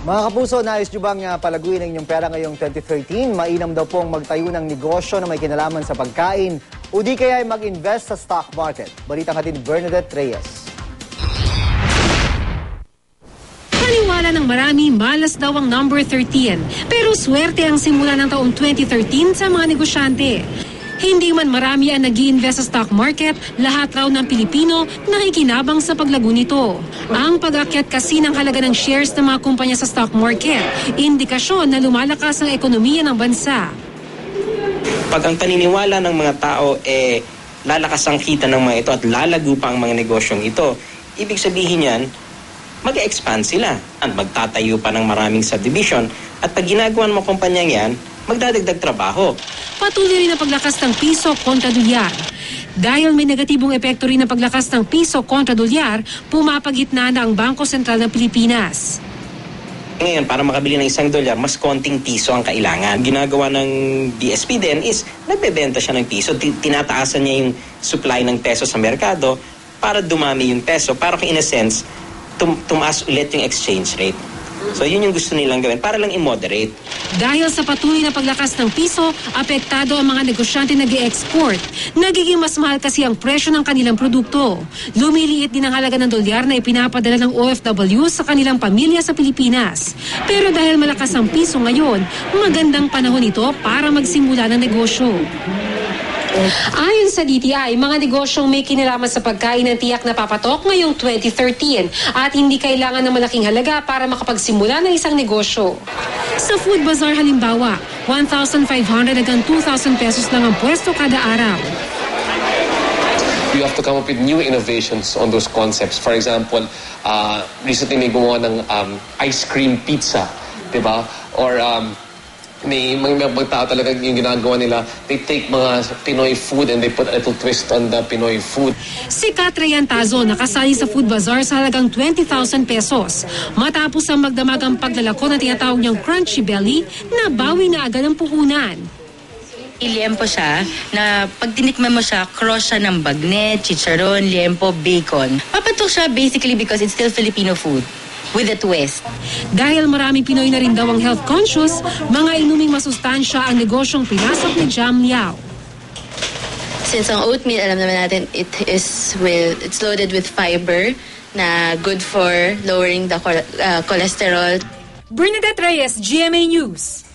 Mga kapuso, nais nyo bang palaguin ang inyong pera ngayong 2013? Mainam daw pong magtayo ng negosyo na may kinalaman sa pagkain o di kaya ay mag-invest sa stock market. Balitang hatid ni Bernadette Reyes. Paniwala ng marami, malas daw ang number 13. Pero swerte ang simula ng taong 2013 sa mga negosyante. Hindi man marami ang nag-i-invest sa stock market, lahat raw ng Pilipino nakikinabang sa paglago nito. Ang pag-akyat kasi ng halaga ng shares ng mga kumpanya sa stock market, indikasyon na lumalakas ang ekonomiya ng bansa. Pag ang paniniwala ng mga tao lalakas ang kita ng mga ito at lalago pa ang mga negosyong ito, ibig sabihin yan, mag-expand sila at magtatayo pa ng maraming subdivision at pag ginagawa mo kumpanyang yan, magdadagdag trabaho. Patuloy rin ang paglakas ng piso kontra dolyar. Dahil may negatibong epekto rin ang paglakas ng piso kontra dolyar, pumapagitna na ang Bangko Sentral ng Pilipinas. Ngayon, para makabili ng $1, mas konting piso ang kailangan. Ginagawa ng BSP din is nagbebenta siya ng piso. Tinataasan niya yung supply ng peso sa merkado para dumami yung peso. Para in a sense, tumaas ulit yung exchange rate. So yun yung gusto nilang gawin para lang i-moderate. Dahil sa patuloy na paglakas ng piso, apektado ang mga negosyante nag-i-export. Nagiging mas mahal kasi ang presyo ng kanilang produkto. Lumiliit din ang halaga ng dolyar na ipinapadala ng OFW sa kanilang pamilya sa Pilipinas. Pero dahil malakas ang piso ngayon, magandang panahon ito para magsimula ng negosyo. Ayon sa DTI, mga negosyong may kinalaman sa pagkain ng tiyak na papatok ngayong 2013 at hindi kailangan ng malaking halaga para makapagsimula ng isang negosyo. Sa Food Bazaar halimbawa, 1,500 hanggang 2,000 pesos lang ang pwesto kada araw. You have to come up with new innovations on those concepts. For example, recently may gumawa ng ice cream pizza, di ba? Or may mga tao talaga yung ginagawa nila, they take mga Pinoy food and they put a little twist on the Pinoy food. Si Katrayan Tazo nakasali sa Food Bazaar sa halagang 20,000 pesos. Matapos ang magdamagang paglalako na tinatawag niyang Crunchy Belly, nabawi na agad ang puhunan. Liempo siya na pag tinikman mo siya, cross siya ng bagnet, chicharon, liempo, bacon. Papatok siya basically because it's still Filipino food. With a twist. Dahil maraming Pinoy na rin daw ang health conscious, mga inuming masustansya ang negosyong pinasok ni Jam Liao. Since ang oatmeal, alam naman natin, it's loaded with fiber na good for lowering the cholesterol. Bernadette Reyes, GMA News.